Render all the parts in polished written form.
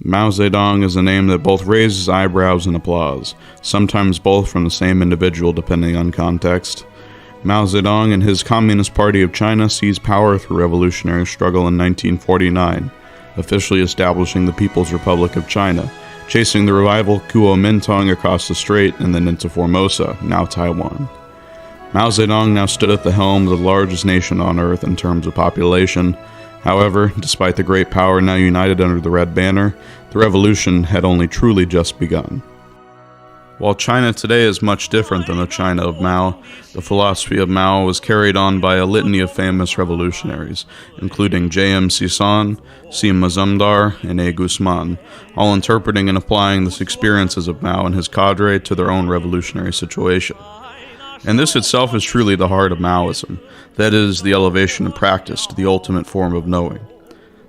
Mao Zedong is a name that both raises eyebrows and applause, sometimes both from the same individual depending on context. Mao Zedong and his Communist Party of China seized power through revolutionary struggle in 1949, officially establishing the People's Republic of China, chasing the rival Kuomintang across the strait and then into Formosa, now Taiwan. Mao Zedong now stood at the helm of the largest nation on earth in terms of population. However, despite the great power now united under the Red Banner, the revolution had only truly just begun. While China today is much different than the China of Mao, the philosophy of Mao was carried on by a litany of famous revolutionaries, including J.M. Sison, C. Mazumdar, and A. Guzman, all interpreting and applying the experiences of Mao and his cadre to their own revolutionary situation. And this itself is truly the heart of Maoism, that is, the elevation of practice to the ultimate form of knowing.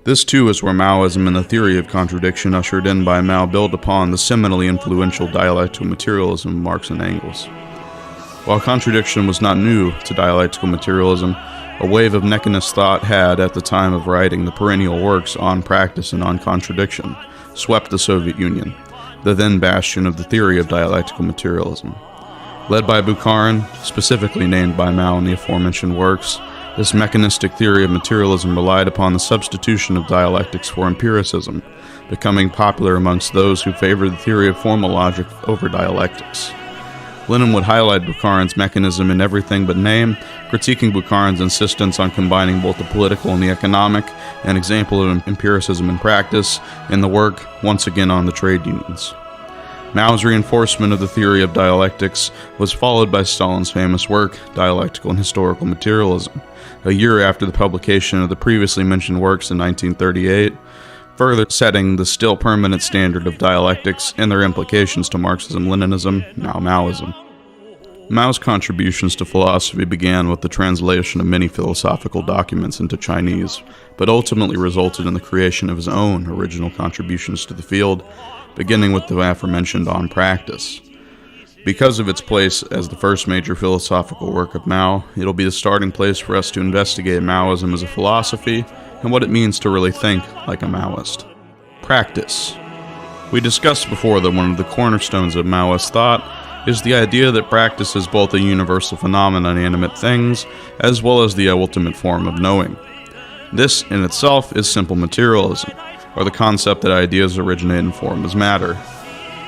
This too is where Maoism and the theory of contradiction ushered in by Mao built upon the seminally influential dialectical materialism of Marx and Engels. While contradiction was not new to dialectical materialism, a wave of mechanist thought had, at the time of writing the perennial works On Practice and On Contradiction, swept the Soviet Union, the then bastion of the theory of dialectical materialism. Led by Bukharin, specifically named by Mao in the aforementioned works, this mechanistic theory of materialism relied upon the substitution of dialectics for empiricism, becoming popular amongst those who favored the theory of formal logic over dialectics. Lenin would highlight Bukharin's mechanism in Everything But Name, critiquing Bukharin's insistence on combining both the political and the economic, an example of empiricism in practice, in the work, once again on the trade unions. Mao's reinforcement of the theory of dialectics was followed by Stalin's famous work, Dialectical and Historical Materialism, a year after the publication of the previously mentioned works in 1938, further setting the still permanent standard of dialectics and their implications to Marxism-Leninism, now Maoism. Mao's contributions to philosophy began with the translation of many philosophical documents into Chinese, but ultimately resulted in the creation of his own original contributions to the field, beginning with the aforementioned On Practice. Because of its place as the first major philosophical work of Mao, it'll be the starting place for us to investigate Maoism as a philosophy and what it means to really think like a Maoist. Practice. We discussed before that one of the cornerstones of Maoist thought is the idea that practice is both a universal phenomenon in animate things, as well as the ultimate form of knowing. This, in itself, is simple materialism, or the concept that ideas originate in form as matter.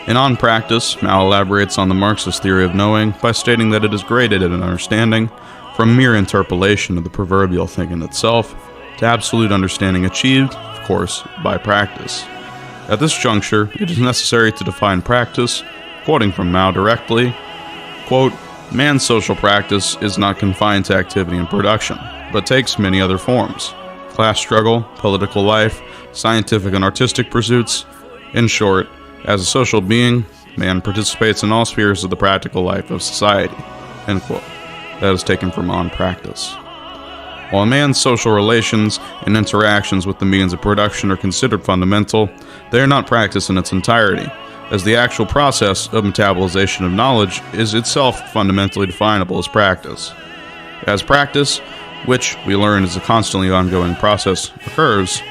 In On Practice, Mao elaborates on the Marxist theory of knowing by stating that it is graded in understanding from mere interpolation of the proverbial thing in itself to absolute understanding achieved, of course, by practice. At this juncture, it is necessary to define practice, quoting from Mao directly, quote, "Man's social practice is not confined to activity and production, but takes many other forms: class struggle, political life, scientific and artistic pursuits. In short, as a social being, man participates in all spheres of the practical life of society." End quote. That is taken from On Practice. While a man's social relations and interactions with the means of production are considered fundamental, they are not practice in its entirety, as the actual process of metabolization of knowledge is itself fundamentally definable as practice. As practice, which we learn is a constantly ongoing process, occurs,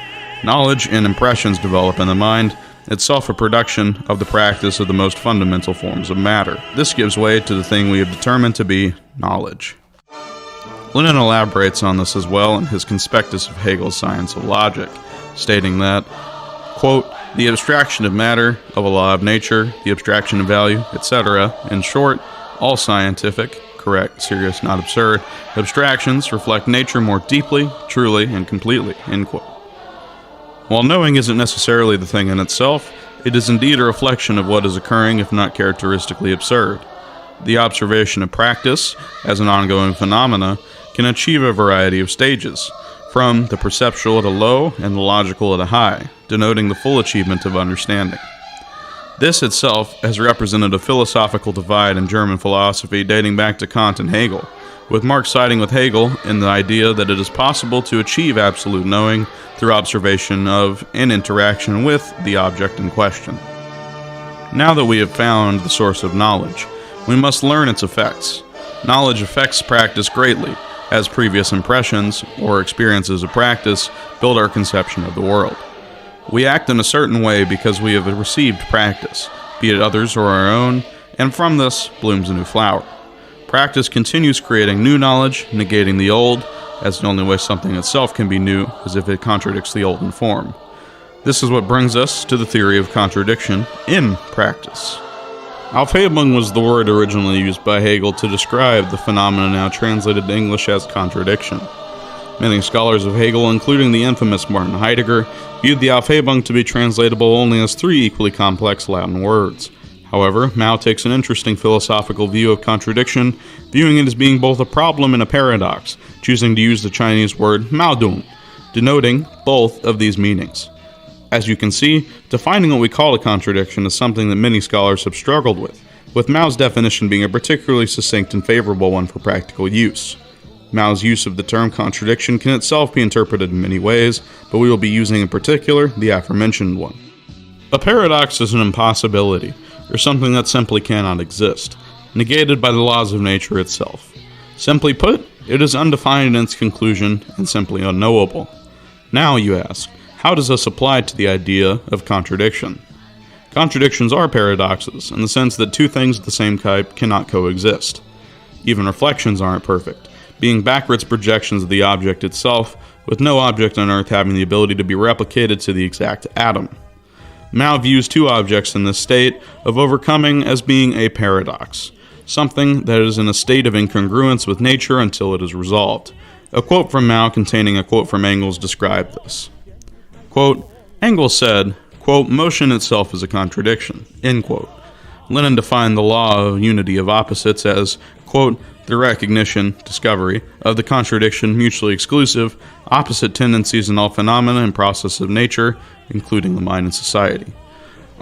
knowledge and impressions develop in the mind, itself a production of the practice of the most fundamental forms of matter. This gives way to the thing we have determined to be knowledge. Lenin elaborates on this as well in his Conspectus of Hegel's Science of Logic, stating that, quote, "The abstraction of matter, of a law of nature, the abstraction of value, etc., in short, all scientific, correct, serious, not absurd, abstractions reflect nature more deeply, truly, and completely," end quote. While knowing isn't necessarily the thing in itself, it is indeed a reflection of what is occurring if not characteristically absurd. The observation of practice, as an ongoing phenomena, can achieve a variety of stages, from the perceptual at a low and the logical at a high, denoting the full achievement of understanding. This itself has represented a philosophical divide in German philosophy dating back to Kant and Hegel, with Marx siding with Hegel in the idea that it is possible to achieve absolute knowing through observation of and interaction with the object in question. Now that we have found the source of knowledge, we must learn its effects. Knowledge affects practice greatly, as previous impressions or experiences of practice build our conception of the world. We act in a certain way because we have received practice, be it others or our own, and from this blooms a new flower. Practice continues creating new knowledge, negating the old, as the only way something itself can be new is if it contradicts the old in form. This is what brings us to the theory of contradiction in practice. Aufhebung was the word originally used by Hegel to describe the phenomenon now translated to English as contradiction. Many scholars of Hegel, including the infamous Martin Heidegger, viewed the Aufhebung to be translatable only as three equally complex Latin words. However, Mao takes an interesting philosophical view of contradiction, viewing it as being both a problem and a paradox, choosing to use the Chinese word Maodong, denoting both of these meanings. As you can see, defining what we call a contradiction is something that many scholars have struggled with Mao's definition being a particularly succinct and favorable one for practical use. Mao's use of the term contradiction can itself be interpreted in many ways, but we will be using in particular the aforementioned one. A paradox is an impossibility, or something that simply cannot exist, negated by the laws of nature itself. Simply put, it is undefined in its conclusion and simply unknowable. Now, you ask, how does this apply to the idea of contradiction? Contradictions are paradoxes, in the sense that two things of the same type cannot coexist. Even reflections aren't perfect, being backwards projections of the object itself, with no object on Earth having the ability to be replicated to the exact atom. Mao views two objects in this state of overcoming as being a paradox, something that is in a state of incongruence with nature until it is resolved. A quote from Mao containing a quote from Engels described this. Quote, Engels said, quote, motion itself is a contradiction, end quote. Lenin defined the law of unity of opposites as, quote, the recognition, discovery, of the contradiction mutually exclusive, opposite tendencies in all phenomena and processes of nature, including the mind and society.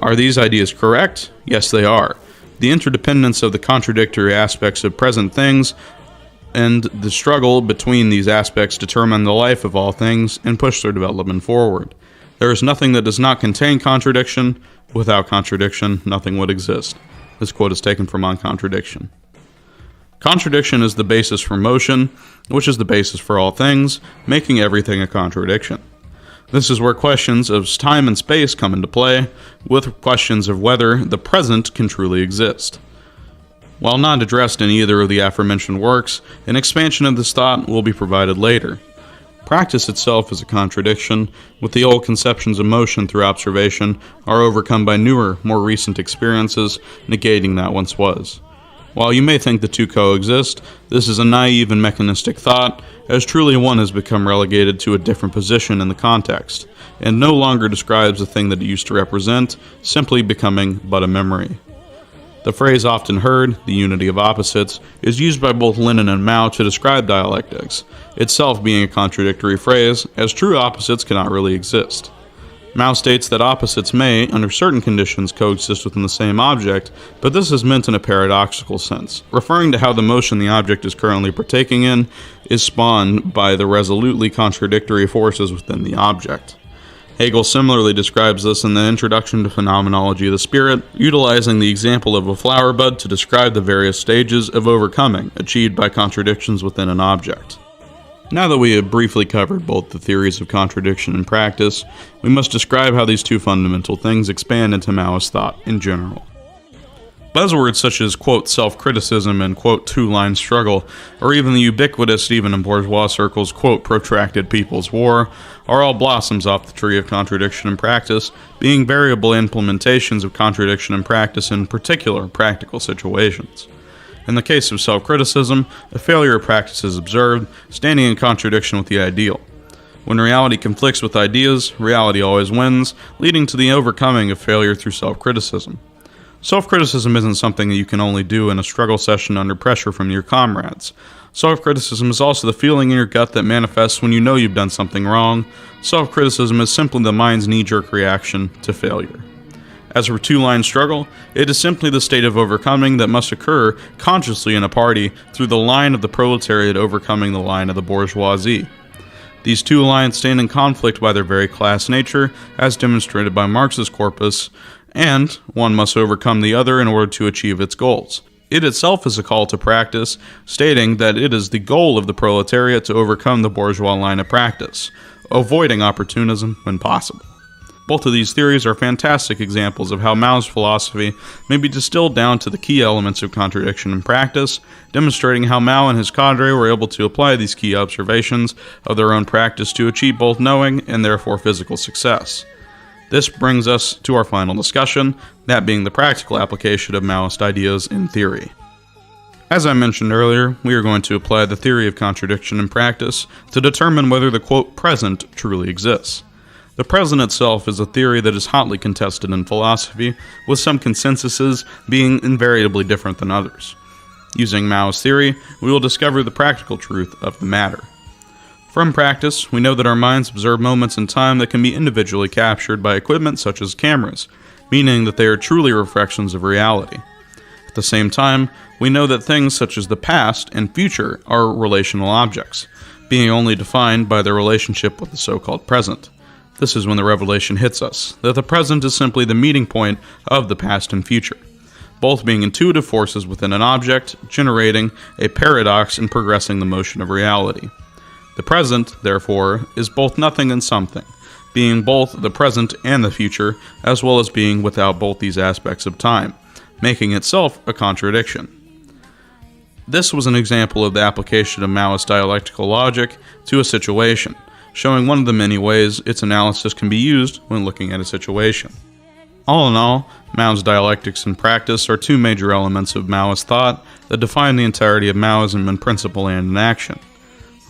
Are these ideas correct? Yes, they are. The interdependence of the contradictory aspects of present things and the struggle between these aspects determine the life of all things and push their development forward. There is nothing that does not contain contradiction. Without contradiction, nothing would exist. This quote is taken from On Contradiction. Contradiction is the basis for motion, which is the basis for all things, making everything a contradiction. This is where questions of time and space come into play, with questions of whether the present can truly exist. While not addressed in either of the aforementioned works, an expansion of this thought will be provided later. Practice itself is a contradiction, with the old conceptions of motion through observation are overcome by newer, more recent experiences, negating that once was. While you may think the two coexist, this is a naive and mechanistic thought, as truly one has become relegated to a different position in the context, and no longer describes the thing that it used to represent, simply becoming but a memory. The phrase often heard, the unity of opposites, is used by both Lenin and Mao to describe dialectics, itself being a contradictory phrase, as true opposites cannot really exist. Mao states that opposites may, under certain conditions, coexist within the same object, but this is meant in a paradoxical sense, referring to how the motion the object is currently partaking in is spawned by the resolutely contradictory forces within the object. Hegel similarly describes this in the Introduction to Phenomenology of the Spirit, utilizing the example of a flower bud to describe the various stages of overcoming achieved by contradictions within an object. Now that we have briefly covered both the theories of contradiction and practice, we must describe how these two fundamental things expand into Maoist thought in general. Buzzwords such as, quote, self-criticism and, quote, two-line struggle, or even the ubiquitous, even in bourgeois circles, quote, protracted people's war, are all blossoms off the tree of contradiction and practice, being variable implementations of contradiction and practice in particular practical situations. In the case of self-criticism, a failure of practice is observed, standing in contradiction with the ideal. When reality conflicts with ideas, reality always wins, leading to the overcoming of failure through self-criticism. Self-criticism isn't something that you can only do in a struggle session under pressure from your comrades. Self-criticism is also the feeling in your gut that manifests when you know you've done something wrong. Self-criticism is simply the mind's knee-jerk reaction to failure. As for two-line struggle, it is simply the state of overcoming that must occur consciously in a party through the line of the proletariat overcoming the line of the bourgeoisie. These two lines stand in conflict by their very class nature, as demonstrated by Marx's corpus, and one must overcome the other in order to achieve its goals. It itself is a call to practice, stating that it is the goal of the proletariat to overcome the bourgeois line of practice, avoiding opportunism when possible. Both of these theories are fantastic examples of how Mao's philosophy may be distilled down to the key elements of contradiction in practice, demonstrating how Mao and his cadre were able to apply these key observations of their own practice to achieve both knowing and therefore physical success. This brings us to our final discussion, that being the practical application of Maoist ideas in theory. As I mentioned earlier, we are going to apply the theory of contradiction in practice to determine whether the quote present truly exists. The present itself is a theory that is hotly contested in philosophy, with some consensuses being invariably different than others. Using Mao's theory, we will discover the practical truth of the matter. From practice, we know that our minds observe moments in time that can be individually captured by equipment such as cameras, meaning that they are truly reflections of reality. At the same time, we know that things such as the past and future are relational objects, being only defined by their relationship with the so-called present. This is when the revelation hits us, that the present is simply the meeting point of the past and future, both being intuitive forces within an object, generating a paradox and progressing the motion of reality. The present, therefore, is both nothing and something, being both the present and the future, as well as being without both these aspects of time, making itself a contradiction. This was an example of the application of Maoist dialectical logic to a situation, showing one of the many ways its analysis can be used when looking at a situation. All in all, Mao's dialectics in practice are two major elements of Maoist thought that define the entirety of Maoism in principle and in action.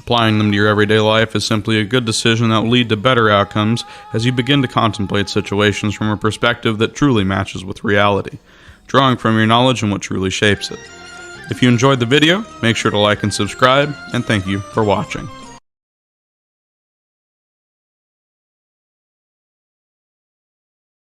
Applying them to your everyday life is simply a good decision that will lead to better outcomes as you begin to contemplate situations from a perspective that truly matches with reality, drawing from your knowledge and what truly shapes it. If you enjoyed the video, make sure to like and subscribe, and thank you for watching.